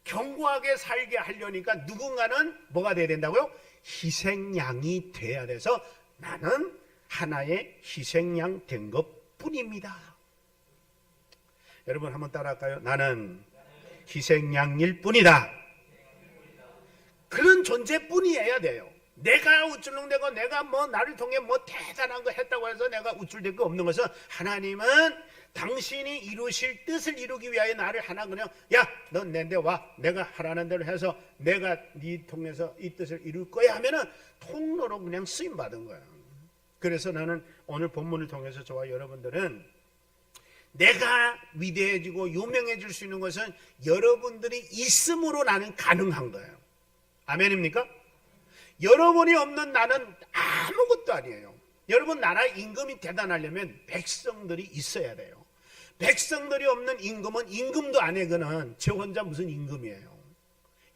견고하게 살게 하려니까 누군가는 뭐가 돼야 된다고요? 희생양이 돼야 돼서 나는 하나의 희생양 된 것뿐입니다. 여러분 한번 따라할까요? 나는 희생양일 뿐이다. 그런 존재뿐이어야 돼요. 내가 우쭐릉대고 내가 뭐 나를 통해 뭐 대단한 거 했다고 해서 내가 우쭐댈 거 없는 것은 하나님은 당신이 이루실 뜻을 이루기 위하여 나를 하나 그냥 야 넌 내데 와 내가 하라는 대로 해서 내가 네 통해서 이 뜻을 이룰 거야 하면은 통로로 그냥 쓰임 받은 거야. 그래서 나는 오늘 본문을 통해서 저와 여러분들은 내가 위대해지고 유명해질 수 있는 것은 여러분들이 있음으로 나는 가능한 거예요. 아멘입니까? 여러분이 없는 나는 아무것도 아니에요. 여러분 나라 임금이 대단하려면 백성들이 있어야 돼요. 백성들이 없는 임금은 임금도 아니거든 저 혼자 무슨 임금이에요.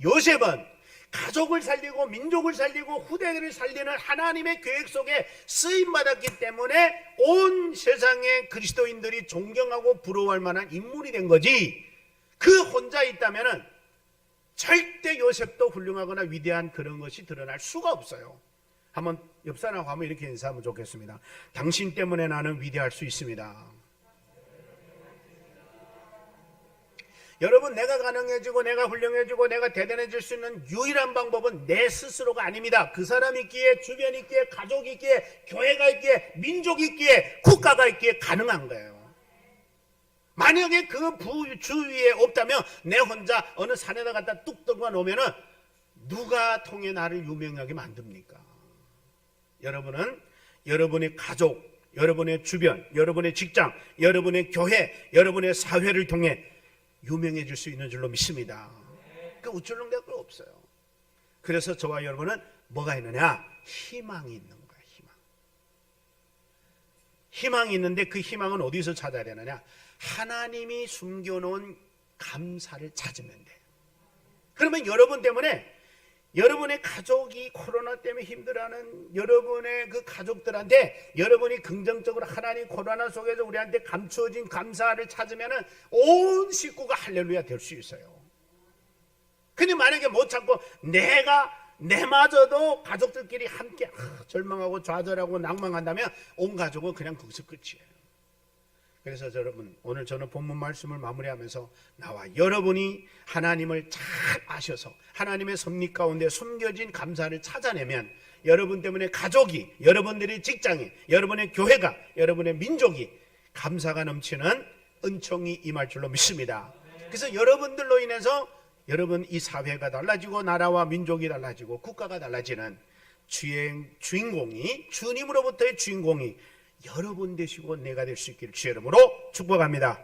요셉은 가족을 살리고 민족을 살리고 후대들을 살리는 하나님의 계획 속에 쓰임받았기 때문에 온 세상의 그리스도인들이 존경하고 부러워할 만한 인물이 된 거지, 그 혼자 있다면 절대 요셉도 훌륭하거나 위대한 그런 것이 드러날 수가 없어요. 한번 옆 사람하고 한번 이렇게 인사하면 좋겠습니다. 당신 때문에 나는 위대할 수 있습니다. 여러분 내가 가능해지고 내가 훌륭해지고 내가 대단해질 수 있는 유일한 방법은 내 스스로가 아닙니다. 그 사람이 있기에 주변이 있기에 가족이 있기에 교회가 있기에 민족이 있기에 국가가 있기에 가능한 거예요. 만약에 그 주위에 없다면 내 혼자 어느 산에다 갖다 뚝 들고 놓으면은 누가 통해 나를 유명하게 만듭니까? 여러분은 여러분의 가족, 여러분의 주변, 여러분의 직장, 여러분의 교회, 여러분의 사회를 통해 유명해질 수 있는 줄로 믿습니다. 그 우쭐릉댈 거 없어요. 그래서 저와 여러분은 뭐가 있느냐? 희망이 있는 거야. 희망이 있는데 그 희망은 어디서 찾아야 되느냐? 하나님이 숨겨놓은 감사를 찾으면 돼. 그러면 여러분 때문에 여러분의 가족이 코로나 때문에 힘들어하는 여러분의 그 가족들한테 여러분이 긍정적으로 하나님 코로나 속에서 우리한테 감추어진 감사를 찾으면은 온 식구가 할렐루야 될 수 있어요. 근데 만약에 못 찾고 내마저도 가족들끼리 함께 절망하고 좌절하고 낭망한다면 온 가족은 그냥 거기서 끝이에요. 그래서 여러분 오늘 저는 본문 말씀을 마무리하면서 나와 여러분이 하나님을 잘 아셔서 하나님의 섭리 가운데 숨겨진 감사를 찾아내면 여러분 때문에 가족이, 여러분들의 직장이, 여러분의 교회가, 여러분의 민족이 감사가 넘치는 은총이 임할 줄로 믿습니다. 그래서 여러분들로 인해서 여러분 이 사회가 달라지고 나라와 민족이 달라지고 국가가 달라지는 주인공이, 주님으로부터의 주인공이 여러분 되시고 내가 될 수 있기를 주의 이름으로 축복합니다.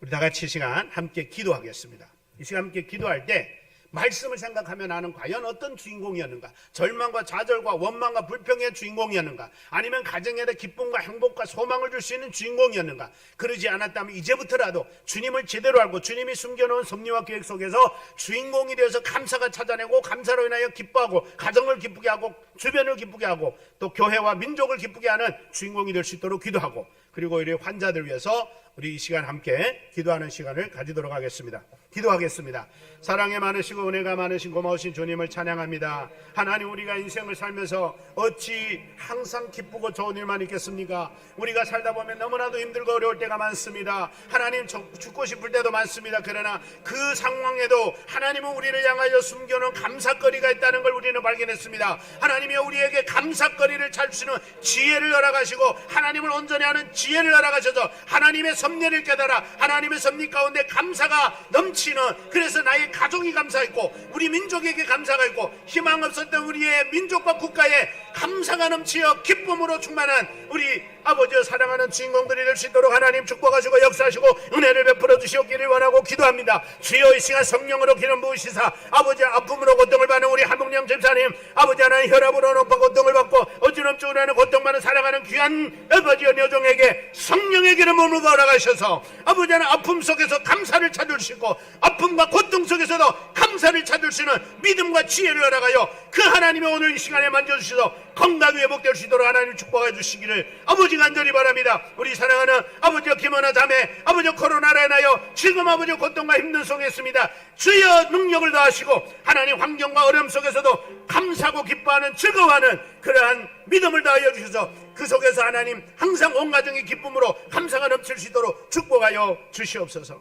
우리 다 같이 이 시간 함께 기도하겠습니다. 이 시간 함께 기도할 때 말씀을 생각하면 나는 과연 어떤 주인공이었는가? 절망과 좌절과 원망과 불평의 주인공이었는가? 아니면 가정에 기쁨과 행복과 소망을 줄 수 있는 주인공이었는가? 그러지 않았다면 이제부터라도 주님을 제대로 알고 주님이 숨겨놓은 섭리와 계획 속에서 주인공이 되어서 감사가 찾아내고 감사로 인하여 기뻐하고 가정을 기쁘게 하고 주변을 기쁘게 하고 또 교회와 민족을 기쁘게 하는 주인공이 될 수 있도록 기도하고, 그리고 우리 환자들 위해서 우리 이 시간 함께 기도하는 시간을 가지도록 하겠습니다. 기도하겠습니다. 사랑에 많으시고 은혜가 많으신 고마우신 주님을 찬양합니다. 하나님, 우리가 인생을 살면서 어찌 항상 기쁘고 좋은 일만 있겠습니까? 우리가 살다 보면 너무나도 힘들고 어려울 때가 많습니다. 하나님, 죽고 싶을 때도 많습니다. 그러나 그 상황에도 하나님은 우리를 향하여 숨겨놓은 감사거리가 있다는 걸 우리는 발견했습니다. 하나님이 우리에게 감사거리를 찾을 수 있는 지혜를 허락하시고 하나님을 온전히 하는 지혜를 허락하셔서 하나님의 섭리를 깨달아 하나님의 섭리 가운데 감사가 넘치는, 그래서 나의 가족이 감사했고 우리 민족에게 감사가 있고 희망 없었던 우리의 민족과 국가에 감사가 넘치어 기쁨으로 충만한 우리 아버지 사랑하는 주인공들이 될 수 있도록 하나님 축복하시고 역사하시고 은혜를 베풀어 주시옵기를 원하고 기도합니다. 주여 이 시간 성령으로 기름 부으시사 아버지 아픔으로 고통을 받는 우리 한복령 집사님, 아버지 하나님 혈압으로 높아 고통을 받고 어지럼증으로 하는 고통받는 사랑하는 귀한 아버지 여종에게 성령의 기름으로 걸어가셔서 아버지 하나님 아픔 속에서 감사를 찾을 수 있고 아픔과 고통 속에서도 감사를 찾을 수 있는 믿음과 지혜를 허락하여 그 하나님이 오늘 이 시간에 만져주셔서 건강이 회복될 수 있도록 하나님 축복해 주시기를 아버지 간절히 바랍니다. 우리 사랑하는 아버지 김원아 자매, 아버지 코로나로 인하여 지금 아버지 고통과 힘든 속에 있습니다. 주여 능력을 더하시고 하나님 환경과 어려움 속에서도 감사하고 기뻐하는 즐거워하는 그러한 믿음을 더하여 주셔서 그 속에서 하나님 항상 온 가정이 기쁨으로 감사가 넘칠 수 있도록 축복하여 주시옵소서.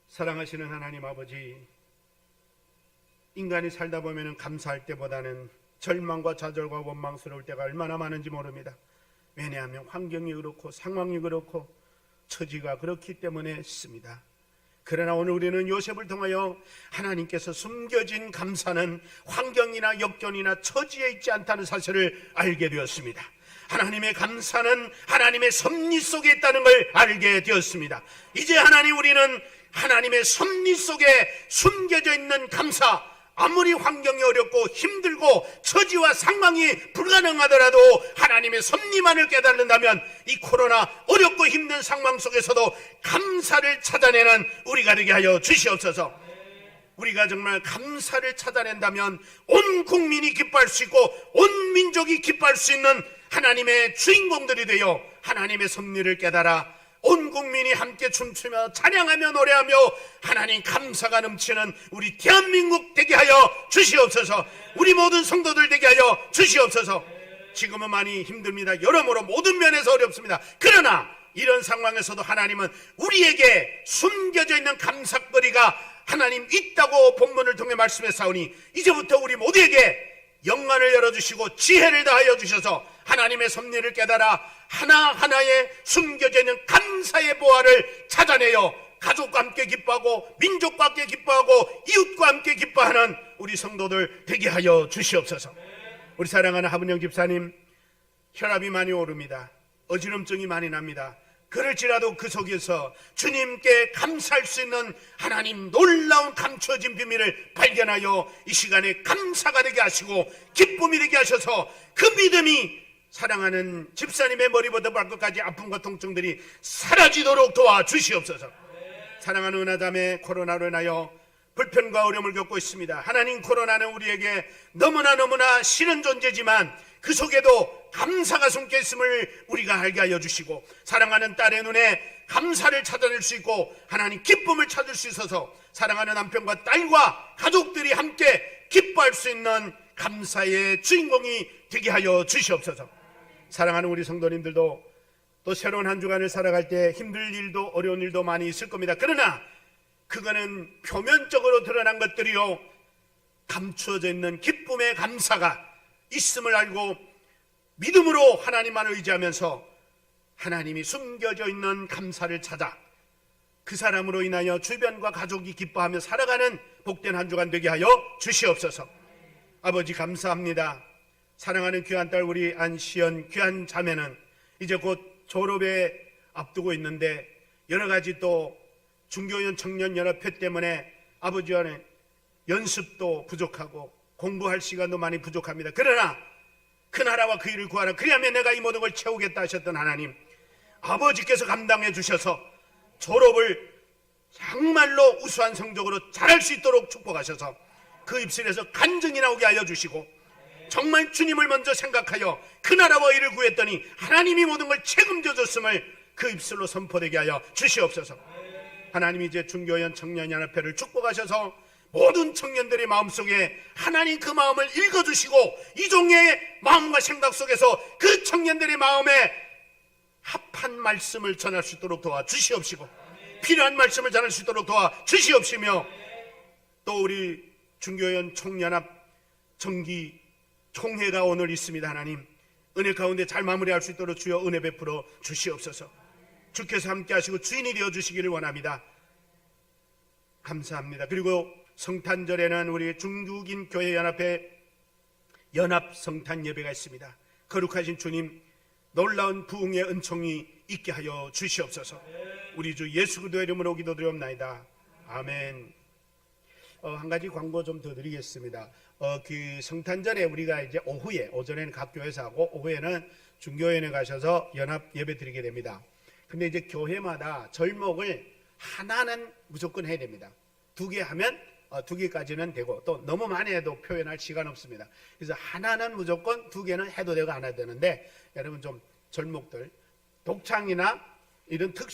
사랑하시는 하나님 아버지, 인간이 살다 보면 감사할 때보다는 절망과 좌절과 원망스러울 때가 얼마나 많은지 모릅니다. 왜냐하면 환경이 그렇고 상황이 그렇고 처지가 그렇기 때문에 있습니다. 그러나 오늘 우리는 요셉을 통하여 하나님께서 숨겨진 감사는 환경이나 역경이나 처지에 있지 않다는 사실을 알게 되었습니다. 하나님의 감사는 하나님의 섭리 속에 있다는 걸 알게 되었습니다. 이제 하나님 우리는 하나님의 섭리 속에 숨겨져 있는 감사, 아무리 환경이 어렵고 힘들고 처지와 상황이 불가능하더라도 하나님의 섭리만을 깨닫는다면 이 코로나 어렵고 힘든 상황 속에서도 감사를 찾아내는 우리가 되게 하여 주시옵소서. 우리가 정말 감사를 찾아낸다면 온 국민이 기뻐할 수 있고 온 민족이 기뻐할 수 있는 하나님의 주인공들이 되어 하나님의 섭리를 깨달아 온 국민이 함께 춤추며 찬양하며 노래하며 하나님 감사가 넘치는 우리 대한민국 되게 하여 주시옵소서. 우리 모든 성도들 되게 하여 주시옵소서. 지금은 많이 힘듭니다. 여러모로 모든 면에서 어렵습니다. 그러나 이런 상황에서도 하나님은 우리에게 숨겨져 있는 감사거리가 하나님 있다고 본문을 통해 말씀했사오니 이제부터 우리 모두에게 영안을 열어주시고 지혜를 다하여 주셔서 하나님의 섭리를 깨달아 하나하나의 숨겨져 있는 감사의 보화를 찾아내어 가족과 함께 기뻐하고 민족과 함께 기뻐하고 이웃과 함께 기뻐하는 우리 성도들 되게 하여 주시옵소서. 우리 사랑하는 하분영 집사님, 혈압이 많이 오릅니다. 어지럼증이 많이 납니다. 그럴지라도 그 속에서 주님께 감사할 수 있는 하나님 놀라운 감춰진 비밀을 발견하여 이 시간에 감사가 되게 하시고 기쁨이 되게 하셔서 그 믿음이 사랑하는 집사님의 머리부터 발끝까지 아픔과 통증들이 사라지도록 도와주시옵소서. 사랑하는 은하자매, 코로나로 인하여 불편과 어려움을 겪고 있습니다. 하나님, 코로나는 우리에게 너무나 싫은 존재지만 그 속에도 감사가 숨겨 있음을 우리가 알게 하여 주시고 사랑하는 딸의 눈에 감사를 찾아낼 수 있고 하나님 기쁨을 찾을 수 있어서 사랑하는 남편과 딸과 가족들이 함께 기뻐할 수 있는 감사의 주인공이 되게 하여 주시옵소서. 사랑하는 우리 성도님들도 또 새로운 한 주간을 살아갈 때 힘들 일도 어려운 일도 많이 있을 겁니다. 그러나 그거는 표면적으로 드러난 것들이요, 감추어져 있는 기쁨의 감사가 있음을 알고 믿음으로 하나님만을 의지하면서 하나님이 숨겨져 있는 감사를 찾아 그 사람으로 인하여 주변과 가족이 기뻐하며 살아가는 복된 한 주간 되게 하여 주시옵소서. 아버지 감사합니다. 사랑하는 귀한 딸 우리 안시연 귀한 자매는 이제 곧 졸업에 앞두고 있는데 여러 가지 또 중교연 청년연합회 때문에 아버지와는 연습도 부족하고 공부할 시간도 많이 부족합니다. 그러나 그 나라와 그 일을 구하라, 그리하면 내가 이 모든 걸 채우겠다 하셨던 하나님, 아버지께서 감당해 주셔서 졸업을 정말로 우수한 성적으로 잘할 수 있도록 축복하셔서 그 입술에서 간증이 나오게 하여 주시고 정말 주님을 먼저 생각하여 그 나라와 일을 구했더니 하나님이 모든 걸 책임져 줬음을 그 입술로 선포되게 하여 주시옵소서. 하나님이 이제 중교연 청년연합회를 축복하셔서 모든 청년들의 마음속에 하나님 그 마음을 읽어주시고 이종의 마음과 생각 속에서 그 청년들의 마음에 합한 말씀을 전할 수 있도록 도와주시옵시고 필요한 말씀을 전할 수 있도록 도와주시옵시며 또 우리 중교연 총연합 정기 총회가 오늘 있습니다. 하나님 은혜 가운데 잘 마무리할 수 있도록 주여 은혜 베풀어 주시옵소서. 주께서 함께 하시고 주인이 되어 주시기를 원합니다. 감사합니다. 그리고 성탄절에는 우리 중국인 교회 연합회 연합 성탄 예배가 있습니다. 거룩하신 주님, 놀라운 부흥의 은총이 있게 하여 주시옵소서. 우리 주 예수 그리스도의 이름으로 기도드리옵나이다. 아멘. 한 가지 광고 좀 더 드리겠습니다. 그 성탄절에 우리가 이제 오전에는 각 교회에서 하고 오후에는 중교회에 가셔서 연합 예배 드리게 됩니다. 근데 이제 교회마다 절목을 하나는 무조건 해야 됩니다. 2개 하면 2개까지는 되고, 또 너무 많이 해도 표현할 시간 없습니다. 그래서 하나는 무조건, 2개는 해도 되고 안 해도 되는데, 여러분 좀 절목들 독창이나 이런 특수